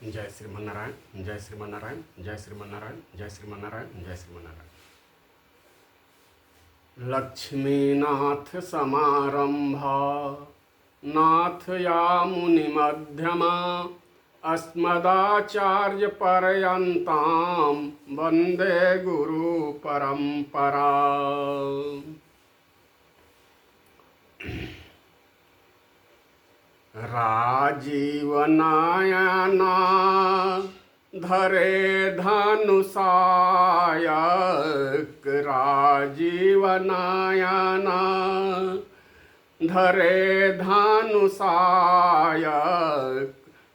जय श्रीमन्नारायण, जय श्रीमन्नारायण, जय श्रीमन्नारायण, जय श्रीमन्नारायण, जय श्रीमन्नारायण। लक्ष्मीनाथ समारंभा नाथया मुनिमध्यमा अस्मदाचार्य पर्यन्तां वन्दे गुरु परंपरा। राजीव नयना धरे धनुषायक, राजीव नयना धरे धनुषायक,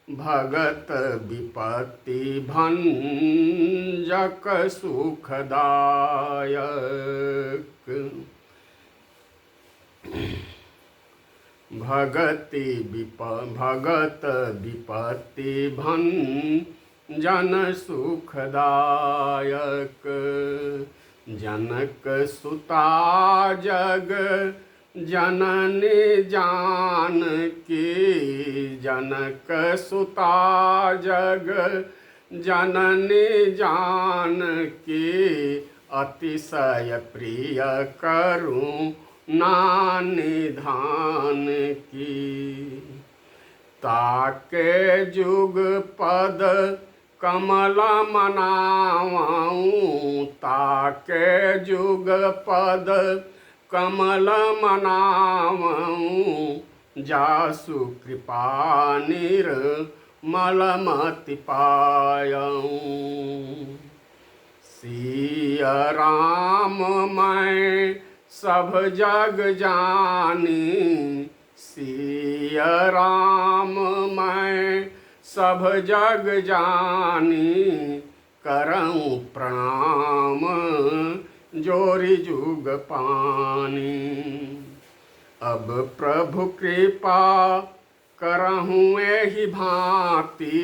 भगत विपत्ति भंजक सुखदायक। भगत विपत्ति भंजन सुखदायक। जनक सुता जग जननी जानकी, जनक सुता जग जननी जानकी, अतिशय प्रिय करूं निधान की। ताके जुग पद कमल मनाऊं, ताके जुग पद कमल मनाऊं, जासु कृपा निर्मलमति पायऊं। सिया राम मैं सब जग जानी, सिया राम मैं सब जग जानी, करऊं प्रणाम जोरी जुग पानी। अब प्रभु कृपा करहूं एहि भांति,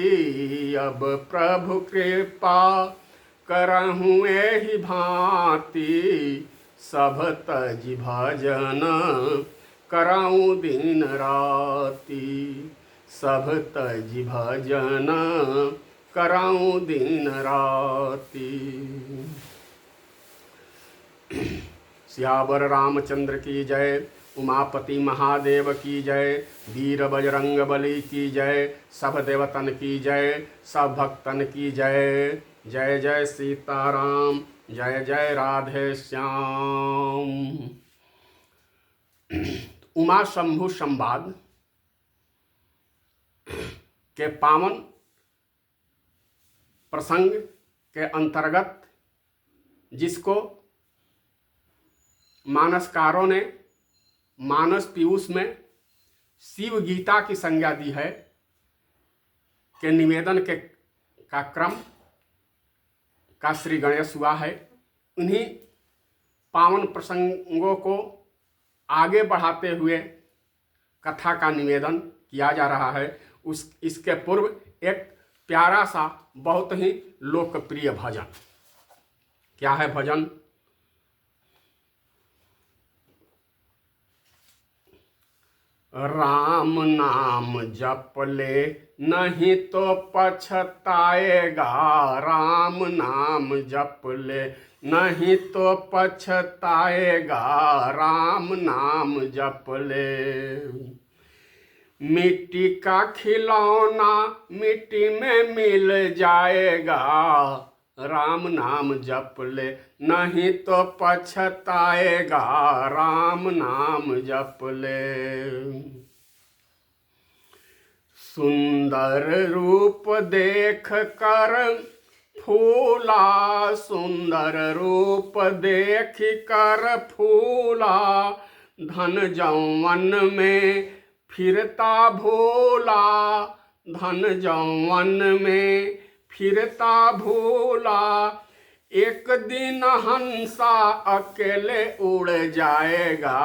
अब प्रभु कृपा करहूं एहि भांति, सब तज भजन कराऊं दिन राति, सब तज भजन कराऊं दिन राति। सियावर रामचंद्र की जय, उमापति महादेव की जय, वीर बजरंग बली की जय, सब देवतन की जय, सब भक्तन की जय। जय जय सीताराम, जय जय राधे श्याम। उमा शंभु संवाद के पावन प्रसंग के अंतर्गत, जिसको मानसकारों ने मानस पीयूष में शिव गीता की संज्ञा दी है, के निवेदन का क्रम का श्री गणेश हुआ है। उन्हीं पावन प्रसंगों को आगे बढ़ाते हुए कथा का निवेदन किया जा रहा है। इसके पूर्व एक प्यारा सा बहुत ही लोकप्रिय भजन। क्या है भजन? राम नाम जप ले नहीं तो पछताएगा, राम नाम जप ले नहीं तो पछताएगा, राम नाम जप ले। मिट्टी का खिलौना मिट्टी में मिल जाएगा, राम नाम जप ले नहीं तो पछताएगा, राम नाम जप ले। सुंदर रूप देख कर फूला, सुंदर रूप देख कर फूला, धन जौवन में फिरता भोला, धन जौवन में फिरता भोला। एक दिन हंसा अकेले उड़ जाएगा,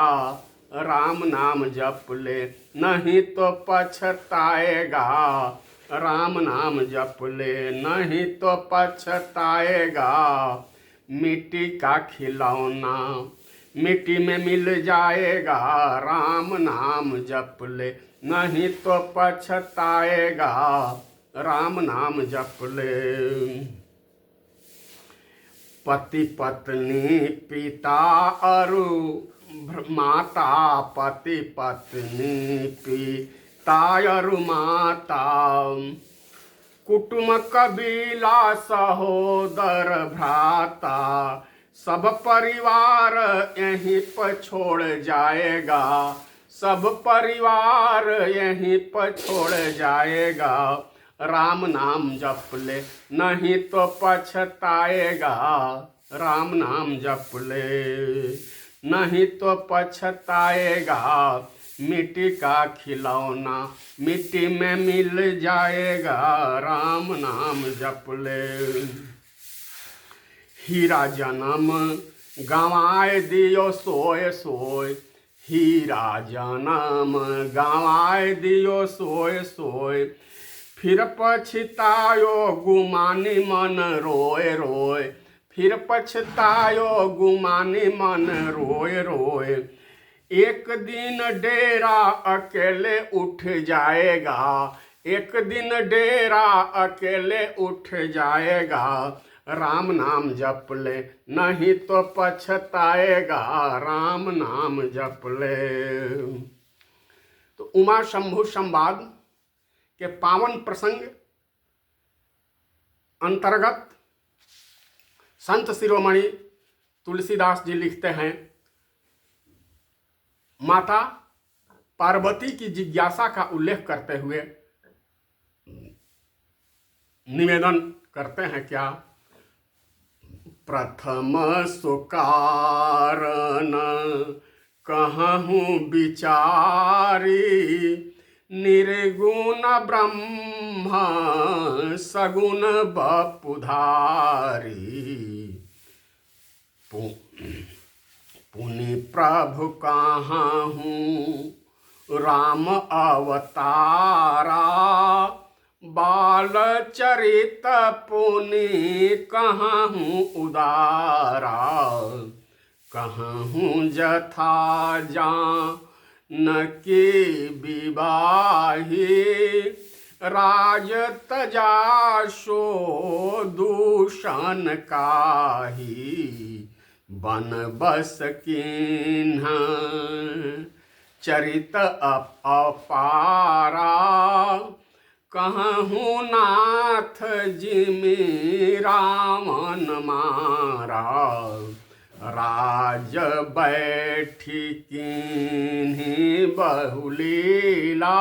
राम नाम जप ले नहीं तो पछताएगा, राम नाम जप ले नहीं तो पछताएगा। मिट्टी का खिलौना मिट्टी में मिल जाएगा, राम नाम जप ले नहीं तो पछताएगा, राम नाम जप ले। पति पत्नी पिता और माता, पति पत्नी पिता और माता, कुटुंब कबीला सहोदर भ्राता, सब परिवार यहीं पर छोड़ जाएगा, सब परिवार यहीं पर छोड़ जाएगा। राम नाम जप ले नहीं तो पछताएगा, राम नाम जप ले नहीं तो पछताएगा। मिट्टी का खिलौना मिट्टी में मिल जाएगा, राम नाम जप ले। हीरा जन्म गंवाए दियो सोए सोए, हीरा जन्म गंवाए दियो सोए सोए, फिर पछतायो गुमानी मन रोए रोए, फिर पछतायो गुमानी मन रोए रोए। एक दिन डेरा अकेले उठ जाएगा, एक दिन डेरा अकेले उठ जाएगा। राम नाम जप ले नहीं तो पछताएगा, राम नाम जप ले। तो उमा शंभु संवाद के पावन प्रसंग अंतर्गत संत शिरोमणि तुलसीदास जी लिखते हैं, माता पार्वती की जिज्ञासा का उल्लेख करते हुए निवेदन करते हैं क्या? प्रथम सुकारण कहूँ विचारी, निर्गुण ब्रह्म सगुण बपुधारी, पुनि प्रभु कहाँ हूँ राम अवतारा, बाल चरित पुनि कहाँ हूँ उदारा, कहाँ हूँ जथा जान की विवाही, राज तजा सो दूषण काही, बन बस किन्ह चरित अपारा, कहूँ नाथ जिमि रावण मारा, राज बैठी किन्हीं बहुलीला,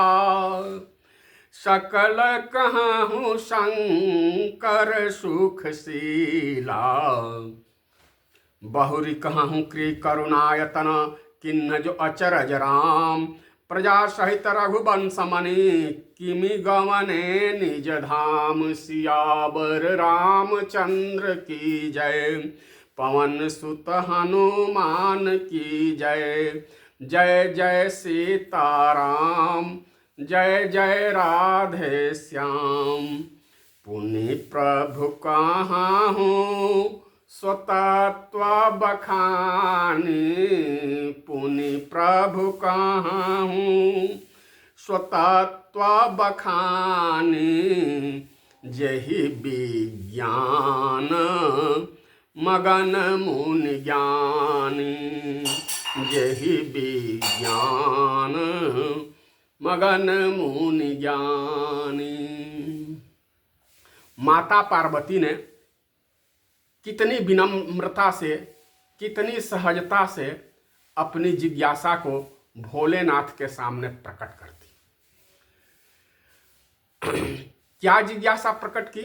सकल कहूँ शंकर सुखशीला, बहुरी कहूँ क्री करुणायतन किन्न जो अचरज राम, प्रजा सहित रघुवंश मणि किमि गवने निज धाम, सियावर रामचंद्र की जय, पवन सुत हनुमान की जय, जय जय सीताराम, जय जय राधे श्याम। पुनि प्रभु कहाँ हूँ स्वतत्व बखानी, पुनि प्रभु कहाँ हूँ स्वतत्व बखानी, जहि विज्ञान मगन मुनि ज्ञानी, जहि विज्ञान मगन मुनि ज्ञानी। माता पार्वती ने कितनी विनम्रता से, कितनी सहजता से अपनी जिज्ञासा को भोलेनाथ के सामने प्रकट कर दी। क्या जिज्ञासा प्रकट की?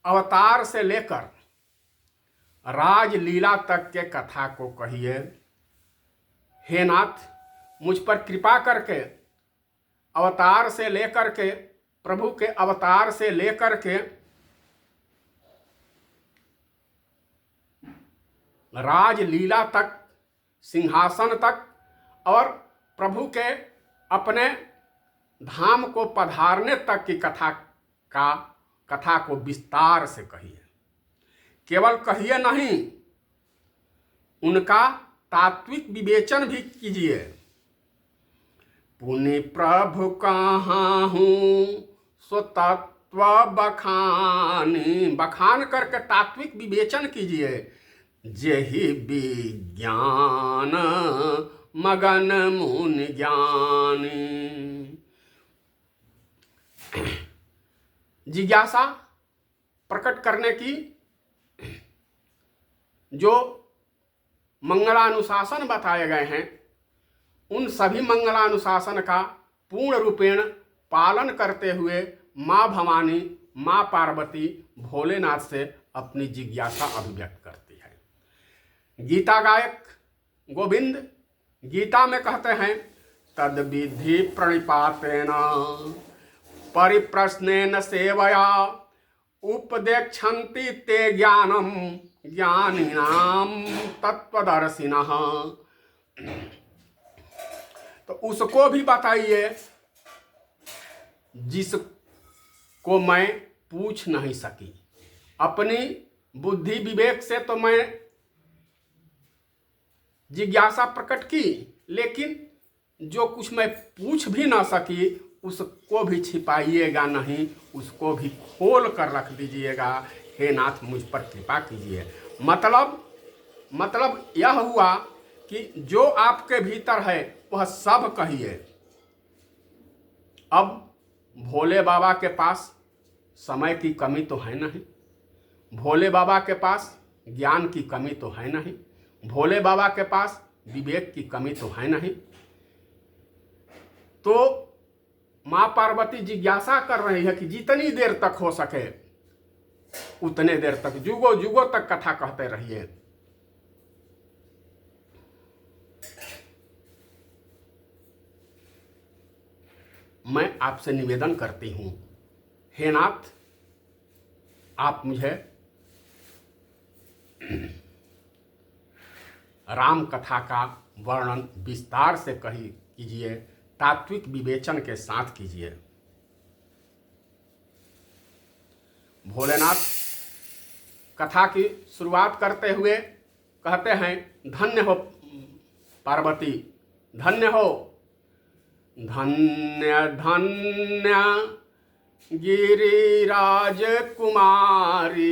अवतार से लेकर राजलीला तक के कथा को कहिए। हे नाथ, मुझ पर कृपा करके अवतार से लेकर के, प्रभु के अवतार से लेकर के राजलीला तक, सिंहासन तक और प्रभु के अपने धाम को पधारने तक की कथा को विस्तार से कहिए। केवल कहिए नहीं, उनका तात्विक विवेचन भी कीजिए। पुनि प्रभु कहाँ हूँ स्वतत्व तत्व बखानी, बखान करके तात्विक विवेचन कीजिए। जेहि विज्ञान मगन मुनि ज्ञानी। जिज्ञासा प्रकट करने की जो मंगलानुशासन बताए गए हैं, उन सभी मंगलानुशासन का पूर्ण रूपेण पालन करते हुए माँ भवानी, माँ पार्वती भोलेनाथ से अपनी जिज्ञासा अभिव्यक्त करती है। गीता गायक गोविंद गीता में कहते हैं, तद विधि प्रणिपातेन परिप्रश्नेन सेवया उपदेक्षन्ति ते ज्ञानम ज्ञानिनाम तत्वदर्शिनः। तो उसको भी बताइए जिसको मैं पूछ नहीं सकी। अपनी बुद्धि विवेक से तो मैं जिज्ञासा प्रकट की, लेकिन जो कुछ मैं पूछ भी ना सकी उसको भी छिपाइएगा नहीं, उसको भी खोल कर रख दीजिएगा। हे नाथ, मुझ पर कृपा कीजिए। मतलब यह हुआ कि जो आपके भीतर है वह सब कहिए। अब भोले बाबा के पास समय की कमी तो है नहीं, भोले बाबा के पास ज्ञान की कमी तो है नहीं, भोले बाबा के पास विवेक की कमी तो है नहीं। तो माँ पार्वती जिज्ञासा कर रही है कि जितनी देर तक हो सके उतने देर तक, जुगों जुगों तक कथा कहते रहिए। मैं आपसे निवेदन करती हूं, हे नाथ, आप मुझे राम कथा का वर्णन विस्तार से कीजिए, तात्विक विवेचन के साथ कीजिए। भोलेनाथ कथा की शुरुआत करते हुए कहते हैं, धन्य हो पार्वती, धन्य हो, धन्य धन्य गिरिराज कुमारी,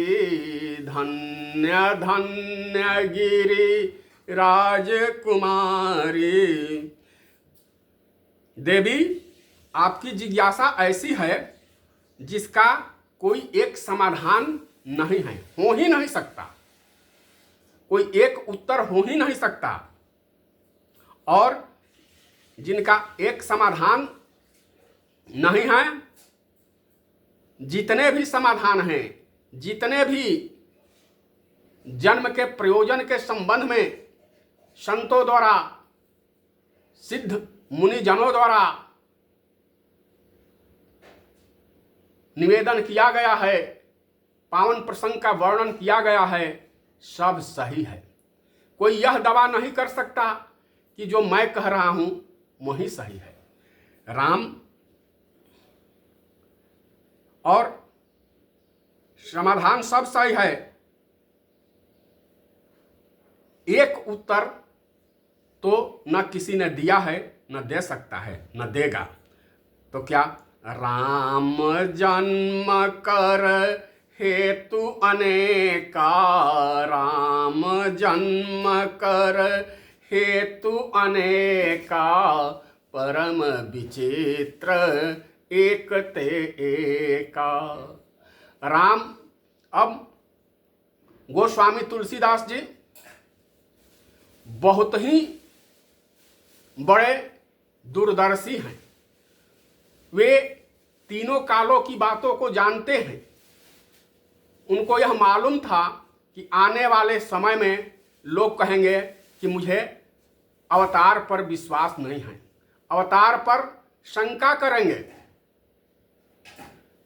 धन्य धन्य गिरिराज कुमारी। देवी, आपकी जिज्ञासा ऐसी है जिसका कोई एक समाधान नहीं है, हो ही नहीं सकता, कोई एक उत्तर हो ही नहीं सकता। और जिनका एक समाधान नहीं है, जितने भी समाधान हैं, जितने भी जन्म के प्रयोजन के संबंध में संतों द्वारा, सिद्ध मुनिजनों द्वारा निवेदन किया गया है, पावन प्रसंग का वर्णन किया गया है, सब सही है। कोई यह दावा नहीं कर सकता कि जो मैं कह रहा हूं वही सही है। राम और समाधान सब सही है, एक उत्तर तो न किसी ने दिया है, न दे सकता है, न देगा। तो क्या? राम जन्म कर हेतु अनेका, राम जन्म कर हेतु अनेका, परम विचित्र एक ते एका। राम, अब गोस्वामी तुलसीदास जी बहुत ही बड़े दूरदर्शी हैं। वे तीनों कालों की बातों को जानते हैं। उनको यह मालूम था कि आने वाले समय में लोग कहेंगे कि मुझे अवतार पर विश्वास नहीं है, अवतार पर शंका करेंगे।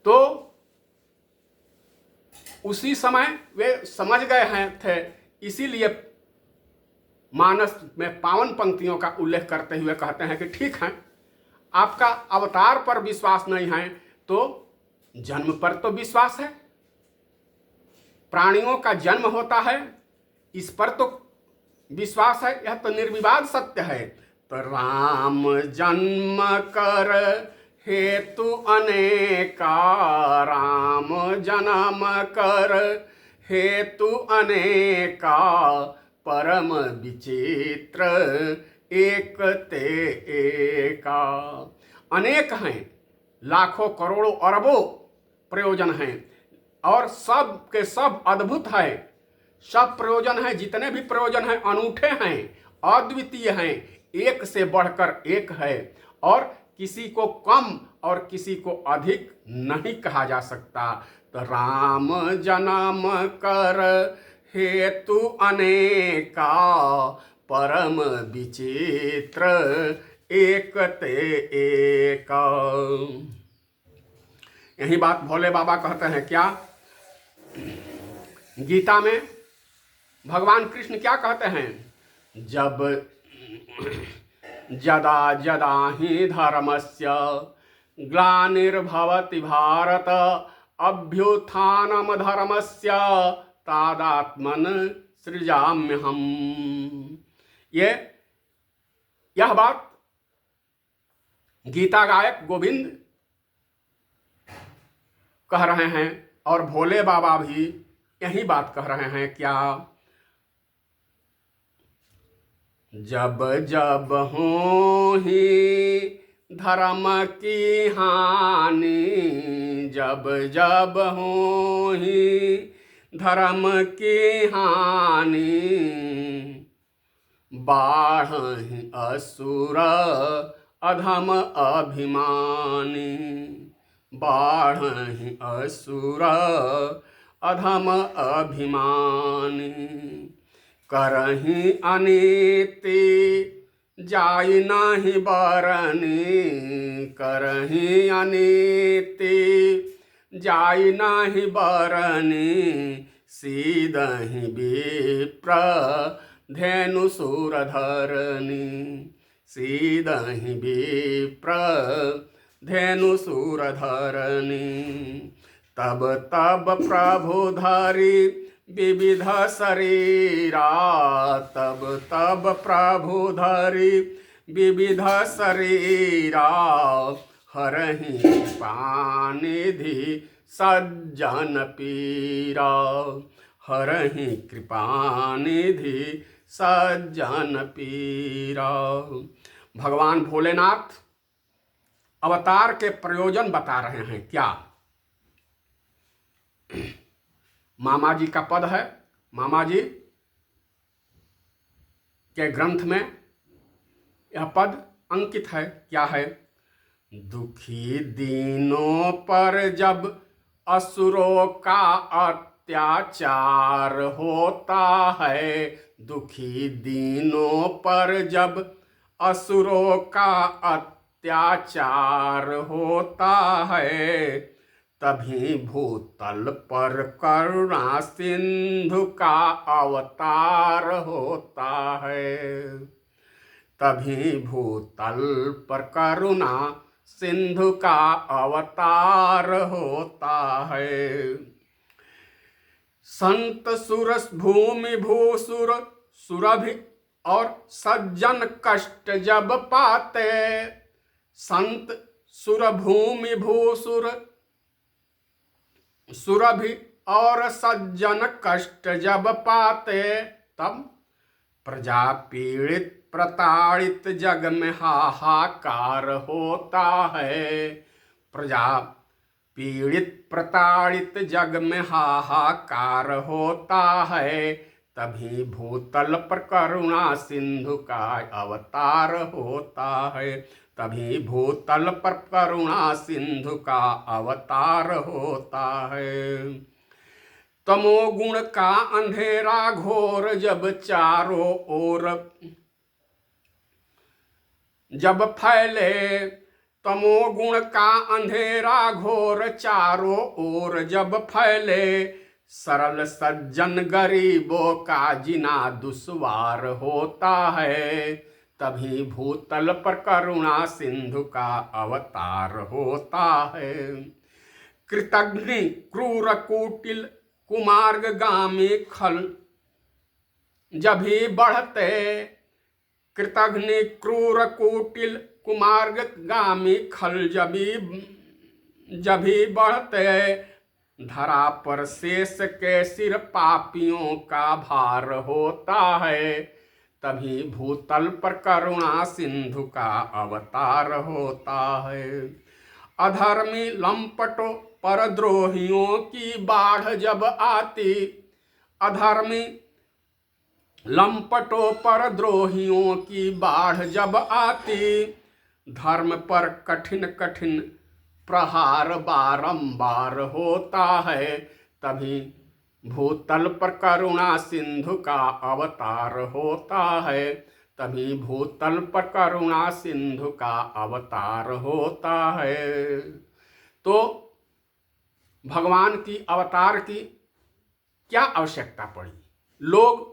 तो उसी समय वे समझ गए थे, इसीलिए मानस में पावन पंक्तियों का उल्लेख करते हुए कहते हैं कि ठीक है, आपका अवतार पर विश्वास नहीं है तो जन्म पर तो विश्वास है, प्राणियों का जन्म होता है इस पर तो विश्वास है, यह तो निर्विवाद सत्य है। तो राम जन्म कर हेतु अनेका, राम जन्म कर हेतु अनेका, परम विचित्र एक ते एका। अनेक हैं, लाखों करोड़ों अरबों प्रयोजन हैं और सब के सब अद्भुत है। सब प्रयोजन हैं, जितने भी प्रयोजन हैं अनूठे हैं, अद्वितीय हैं, एक से बढ़कर एक है और किसी को कम और किसी को अधिक नहीं कहा जा सकता। तो राम जन्म कर हेतु अनेका, परम विचित्र एक ते एका। यही बात भोले बाबा कहते हैं क्या गीता में? भगवान कृष्ण क्या कहते हैं? जब जदा जदा ही धर्मस्य ग्लानिर्भवति भारत, अभ्युत्थानम धर्मस्य तादात्मन सृजाम्यहम्। यह बात गीता गायक गोविंद कह रहे हैं और भोले बाबा भी यही बात कह रहे हैं क्या? जब जब हो ही धर्म की हानि, जब जब हो ही धर्म की हानि, बाढ़हि असुर अधम अभिमानी, बाढ़हि असुर अधम अभिमानी। करहि अनीति जाई नाही बरनी, करहि अनीति जाई नाही बरनी, सीदहि विप्र धेनु सुर धरनी, सीदहि विप्र धेनु सुर धरनी। तब तब प्रभु धरि विविध शरीरा, तब तब प्रभु धरि विविध शरीरा, हरहि कृपानिधि सज्जन पीरा, हरहि कृपानिधि सज्जन पीरा। भगवान भोलेनाथ अवतार के प्रयोजन बता रहे हैं क्या? मामा जी का पद है, मामा जी के ग्रंथ में यह पद अंकित है। क्या है? दुखी दीनों पर जब असुरों का अत्याचार होता है, दुखी दीनों पर जब असुरों का अत्याचार होता है, तभी भूतल पर करुणा सिंधु का अवतार होता है, तभी भूतल पर करुणा सिंधु का अवतार होता है। संत सुर भूमि भूसुर सुरभि और सज्जन कष्ट जब पाते, संत सुर भूमि भूसुर सुरभि और सज्जन कष्ट जब पाते, तब प्रजा पीड़ित प्रताड़ित जग में हाहाकार होता है, प्रजा पीड़ित प्रताड़ित जग में हाहाकार होता है, तभी भूतल पर करुणा सिंधु का अवतार होता है, तभी भूतल पर करुणा सिंधु का अवतार होता है। तमोगुण का अंधेरा घोर जब चारों ओर जब फैले, तमोगुण का अंधेरा घोर चारों ओर जब फैले, सरल सज्जन गरीबों का जीना दुश्वार होता है, तभी भूतल पर करुणा सिंधु का अवतार होता है। कृतघ्नि क्रूर कुटिल कुमार्गामी खल जब ही बढ़ते, कृतघ्नि क्रूर कुटिल कुमार्गामी खल जब ही बढ़ते, धरा पर शेष के सिर पापियों का भार होता है, तभी भूतल पर करुणा सिंधु का अवतार होता है। अधर्मी लंपटों परद्रोहियों की बाढ़ जब आती, अधर्मी लंपटों परद्रोहियों की बाढ़ जब आती, धर्म पर कठिन कठिन प्रहार बारंबार होता है, तभी भूतल पर करुणा सिंधु का अवतार होता है, तभी भूतल पर करुणा सिंधु का अवतार होता है। तो भगवान की अवतार की क्या आवश्यकता पड़ी? लोग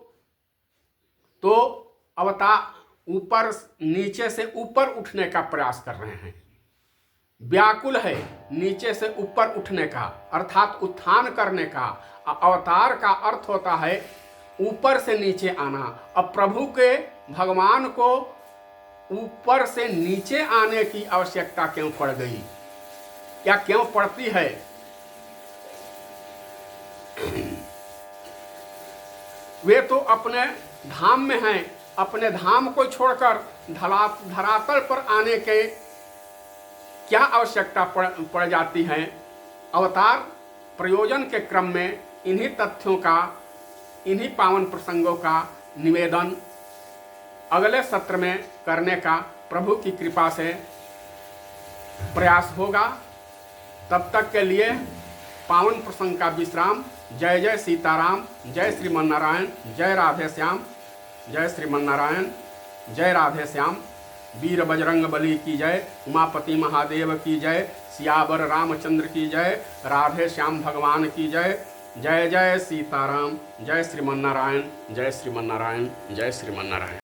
तो अवतार ऊपर नीचे से ऊपर उठने का प्रयास कर रहे हैं, व्याकुल है नीचे से ऊपर उठने का, अर्थात उत्थान करने का। अवतार का अर्थ होता है ऊपर से नीचे आना। अब प्रभु के भगवान को ऊपर से नीचे आने की आवश्यकता क्यों पड़ गई या क्यों पड़ती है? वे तो अपने धाम में हैं, अपने धाम को छोड़कर धरातल पर आने के क्या आवश्यकता पड़ जाती है? अवतार प्रयोजन के क्रम में इन्हीं तथ्यों का, इन्हीं पावन प्रसंगों का निवेदन अगले सत्र में करने का प्रभु की कृपा से प्रयास होगा। तब तक के लिए पावन प्रसंग का विश्राम। जय जय सीताराम, जय श्रीमन नारायण, जय राधे श्याम, जय श्रीमन नारायण, जय राधे श्याम। वीर बजरंग बली की जय, उमापति महादेव की जय, सियावर रामचंद्र की जय, राधे श्याम भगवान की जय। जय जय सीताराम, जय श्रीमन नारायण, जय श्रीमन नारायण, जय श्रीमन नारायण।